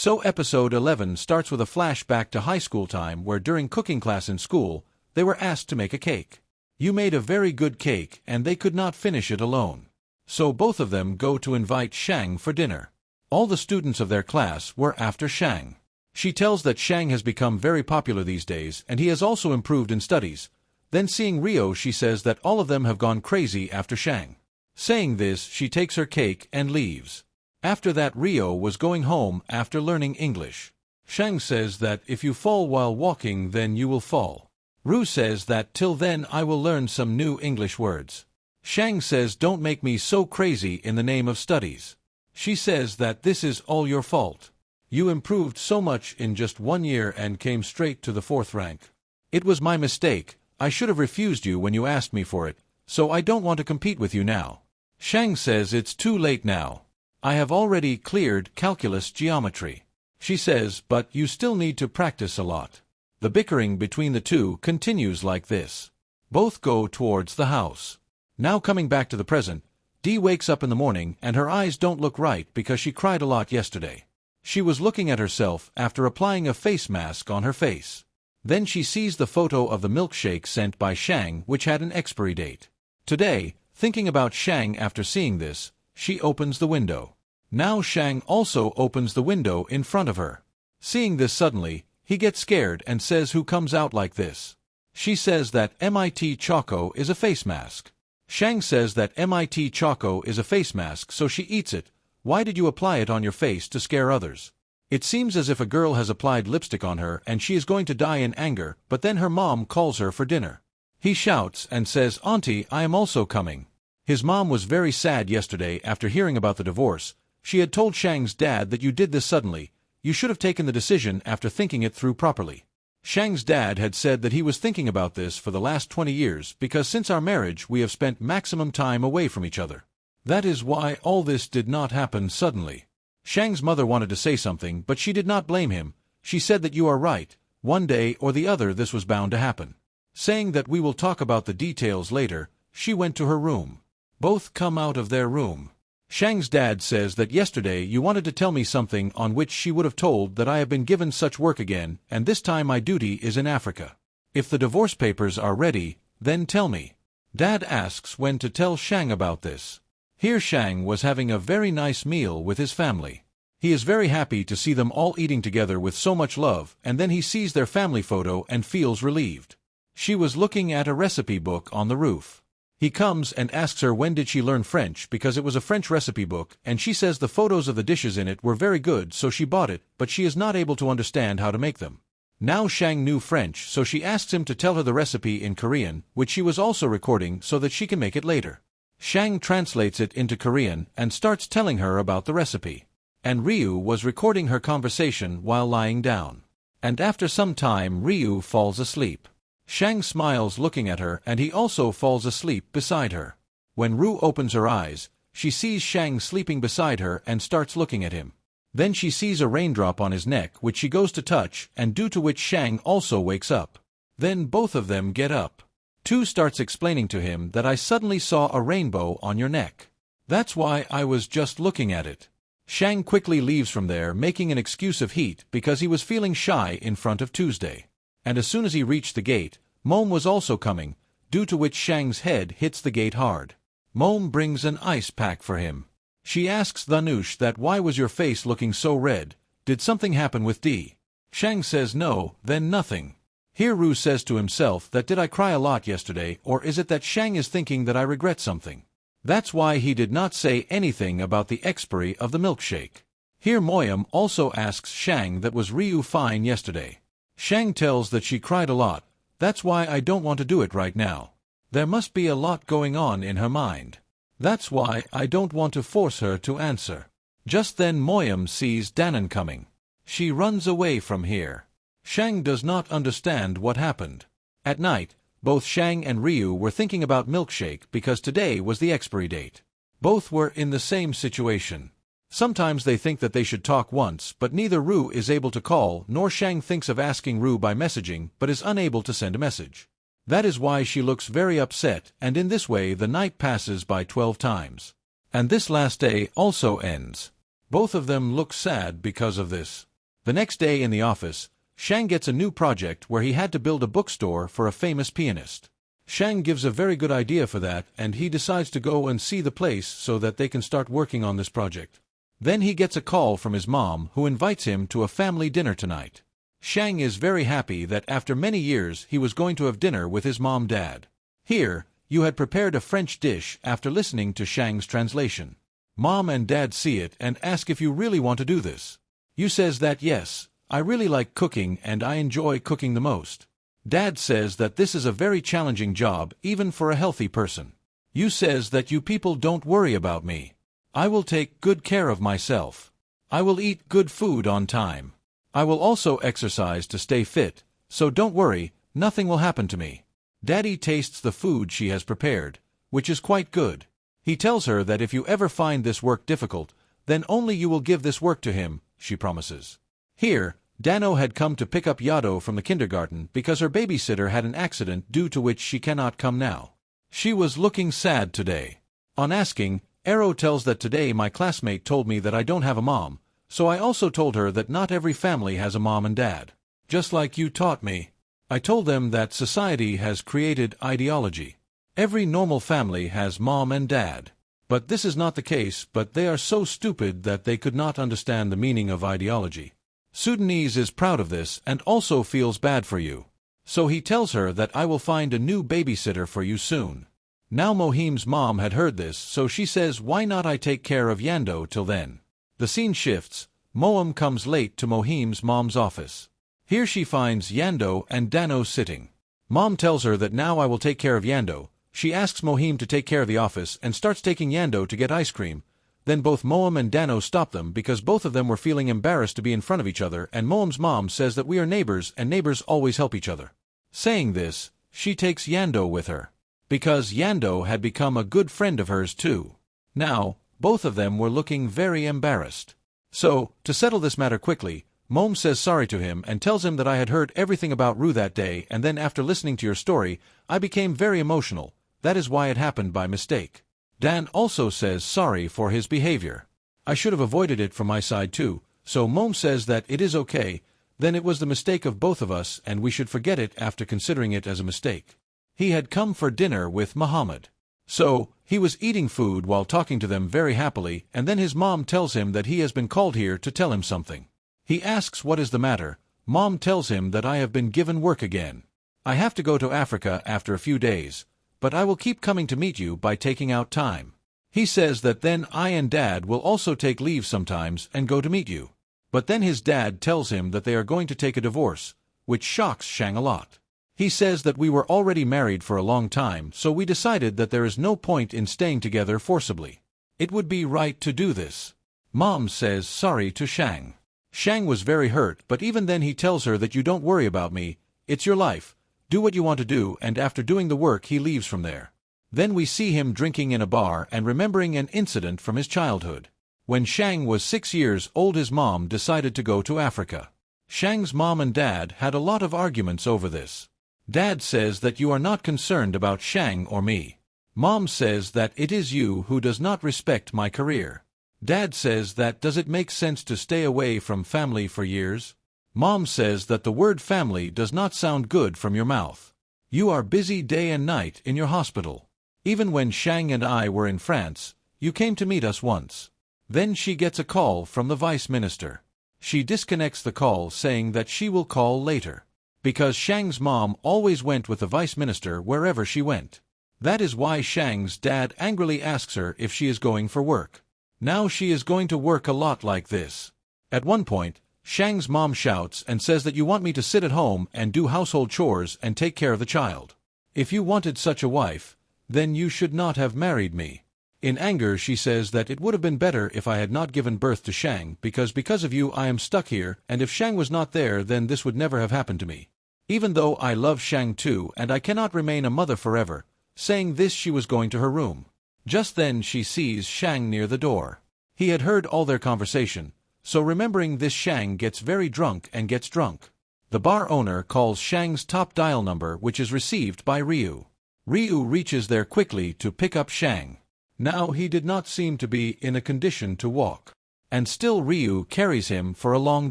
So episode 11 starts with a flashback to high school time where during cooking class in school, they were asked to make a cake. You made a very good cake and they could not finish it alone. So both of them go to invite Shang for dinner. All the students of their class were after Shang. She tells that Shang has become very popular these days and he has also improved in studies. Then seeing Rio, she says that all of them have gone crazy after Shang. Saying this, she takes her cake and leaves. After that, Rio was going home after learning English. Shang says that if you fall while walking then you will fall. Ru says that till then I will learn some new English words. Shang says don't make me so crazy in the name of studies. She says that this is all your fault. You improved so much in just 1 year and came straight to the 4th rank. It was my mistake. I should have refused you when you asked me for it, so I don't want to compete with you now. Shang says it's too late now. I have already cleared calculus geometry. She says, but you still need to practice a lot. The bickering between the two continues like this. Both go towards the house. Now coming back to the present, Dee wakes up in the morning and her eyes don't look right because she cried a lot yesterday. She was looking at herself after applying a face mask on her face. Then she sees the photo of the milkshake sent by Shang which had an expiry date. Today, thinking about Shang after seeing this, she opens the window. Now Shang also opens the window in front of her. Seeing this suddenly, he gets scared and says who comes out like this. She says that MIT Choco is a face mask. Shang says that MIT Choco is a face mask so she eats it. Why did you apply it on your face to scare others? It seems as if a girl has applied lipstick on her and she is going to die in anger, but then her mom calls her for dinner. He shouts and says, Auntie, I am also coming. His mom was very sad yesterday after hearing about the divorce. She had told Shang's dad that you did this suddenly. You should have taken the decision after thinking it through properly. Shang's dad had said that he was thinking about this for the last 20 years because since our marriage we have spent maximum time away from each other. That is why all this did not happen suddenly. Shang's mother wanted to say something, but she did not blame him. She said that you are right. One day or the other this was bound to happen. Saying that we will talk about the details later, she went to her room. Both come out of their room. Shang's dad says that yesterday you wanted to tell me something, on which she would have told that I have been given such work again, and this time my duty is in Africa. If the divorce papers are ready, then tell me. Dad asks when to tell Shang about this. Here Shang was having a very nice meal with his family. He is very happy to see them all eating together with so much love, and then he sees their family photo and feels relieved. She was looking at a recipe book on the roof. He comes and asks her when did she learn French because it was a French recipe book, and she says the photos of the dishes in it were very good so she bought it, but she is not able to understand how to make them. Now Shang knew French so she asks him to tell her the recipe in Korean, which she was also recording so that she can make it later. Shang translates it into Korean and starts telling her about the recipe. And Ryu was recording her conversation while lying down. And after some time Ryu falls asleep. Shang smiles looking at her and he also falls asleep beside her. When Ru opens her eyes, she sees Shang sleeping beside her and starts looking at him. Then she sees a raindrop on his neck which she goes to touch and due to which Shang also wakes up. Then both of them get up. Tu starts explaining to him that I suddenly saw a rainbow on your neck. That's why I was just looking at it. Shang quickly leaves from there making an excuse of heat because he was feeling shy in front of Tuesday. And as soon as he reached the gate, Mom was also coming, due to which Shang's head hits the gate hard. Mom brings an ice pack for him. She asks Dhanush that why was your face looking so red, did something happen with Dee? Shang says no, then nothing. Here Ru says to himself that did I cry a lot yesterday or is it that Shang is thinking that I regret something? That's why he did not say anything about the expiry of the milkshake. Here Moyam also asks Shang that was Ryu fine yesterday. Shang tells that she cried a lot, that's why I don't want to do it right now. There must be a lot going on in her mind. That's why I don't want to force her to answer. Just then Moyam sees Danan coming. She runs away from here. Shang does not understand what happened. At night, both Shang and Ryu were thinking about milkshake because today was the expiry date. Both were in the same situation. Sometimes they think that they should talk once, but neither Ru is able to call, nor Shang thinks of asking Ru by messaging, but is unable to send a message. That is why she looks very upset, and in this way the night passes by 12 times. And this last day also ends. Both of them look sad because of this. The next day in the office, Shang gets a new project where he had to build a bookstore for a famous pianist. Shang gives a very good idea for that, and he decides to go and see the place so that they can start working on this project. Then he gets a call from his mom, who invites him to a family dinner tonight. Shang is very happy that after many years he was going to have dinner with his mom-dad. Here, you had prepared a French dish after listening to Shang's translation. Mom and Dad see it and ask if you really want to do this. You says that yes, I really like cooking and I enjoy cooking the most. Dad says that this is a very challenging job even for a healthy person. You says that you people don't worry about me. I will take good care of myself. I will eat good food on time. I will also exercise to stay fit, so don't worry, nothing will happen to me. Daddy tastes the food she has prepared, which is quite good. He tells her that if you ever find this work difficult, then only you will give this work to him, she promises. Here, Dano had come to pick up Yado from the kindergarten because her babysitter had an accident due to which she cannot come now. She was looking sad today. On asking, Ero tells that today my classmate told me that I don't have a mom, so I also told her that not every family has a mom and dad. Just like you taught me. I told them that society has created ideology. Every normal family has mom and dad. But this is not the case, but they are so stupid that they could not understand the meaning of ideology. Sudanese is proud of this and also feels bad for you. So he tells her that I will find a new babysitter for you soon. Now Mohim's mom had heard this, so she says why not I take care of Yando till then. The scene shifts. Mohim comes late to Mohim's mom's office. Here she finds Yando and Dano sitting. Mom tells her that now I will take care of Yando. She asks Mohim to take care of the office and starts taking Yando to get ice cream. Then both Mohim and Dano stop them because both of them were feeling embarrassed to be in front of each other, and Mohim's mom says that we are neighbors and neighbors always help each other. Saying this, she takes Yando with her. Because Yando had become a good friend of hers too. Now, both of them were looking very embarrassed. So, to settle this matter quickly, Mohim says sorry to him and tells him that I had heard everything about Rue that day, and then after listening to your story, I became very emotional. That is why it happened by mistake. Dan also says sorry for his behavior. I should have avoided it from my side too, so Mohim says that it is okay, then it was the mistake of both of us and we should forget it after considering it as a mistake. He had come for dinner with Muhammad. So, he was eating food while talking to them very happily, and then his mom tells him that he has been called here to tell him something. He asks what is the matter. Mom tells him that I have been given work again. I have to go to Africa after a few days, but I will keep coming to meet you by taking out time. He says that then I and Dad will also take leave sometimes and go to meet you. But then his dad tells him that they are going to take a divorce, which shocks Shang a lot. He says that we were already married for a long time, so we decided that there is no point in staying together forcibly. It would be right to do this. Mom says sorry to Shang. Shang was very hurt, but even then he tells her that you don't worry about me, it's your life, do what you want to do, and after doing the work he leaves from there. Then we see him drinking in a bar and remembering an incident from his childhood. When Shang was 6 years old, his mom decided to go to Africa. Shang's mom and dad had a lot of arguments over this. Dad says that you are not concerned about Shang or me. Mom says that it is you who does not respect my career. Dad says that does it make sense to stay away from family for years? Mom says that the word family does not sound good from your mouth. You are busy day and night in your hospital. Even when Shang and I were in France, you came to meet us once. Then she gets a call from the vice minister. She disconnects the call saying that she will call later. Because Shang's mom always went with the vice minister wherever she went. That is why Shang's dad angrily asks her if she is going for work. Now she is going to work a lot like this. At one point, Shang's mom shouts and says that you want me to sit at home and do household chores and take care of the child. If you wanted such a wife, then you should not have married me. In anger she says that it would have been better if I had not given birth to Shang because of you I am stuck here, and if Shang was not there then this would never have happened to me. Even though I love Shang too and I cannot remain a mother forever. Saying this she was going to her room. Just then she sees Shang near the door. He had heard all their conversation, so remembering this Shang gets very drunk and gets drunk. The bar owner calls Shang's top dial number which is received by Ryu. Ryu reaches there quickly to pick up Shang. Now he did not seem to be in a condition to walk. and still Ryu carries him for a long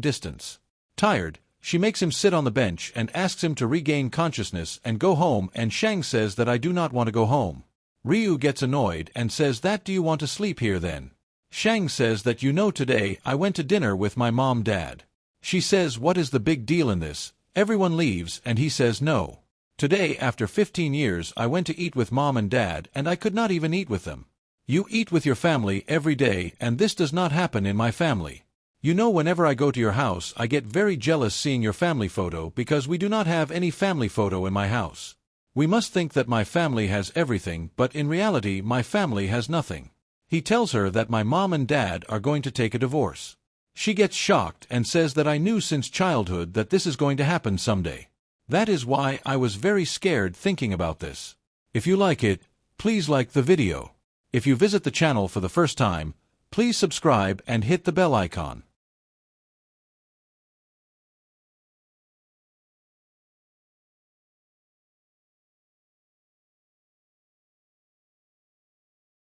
distance. Tired, she makes him sit on the bench and asks him to regain consciousness and go home, and Shang says that I do not want to go home. Ryu gets annoyed and says that do you want to sleep here then? Shang says that today I went to dinner with my mom-dad. She says what is the big deal in this? Everyone leaves and he says no. Today after 15 years I went to eat with mom and dad and I could not even eat with them. You eat with your family every day and this does not happen in my family. Whenever I go to your house I get very jealous seeing your family photo because we do not have any family photo in my house. We must think that my family has everything, but in reality my family has nothing. He tells her that my mom and dad are going to take a divorce. She gets shocked and says that I knew since childhood that this is going to happen someday. That is why I was very scared thinking about this. If you like it, please like the video. If you visit the channel for the first time, please subscribe and hit the bell icon.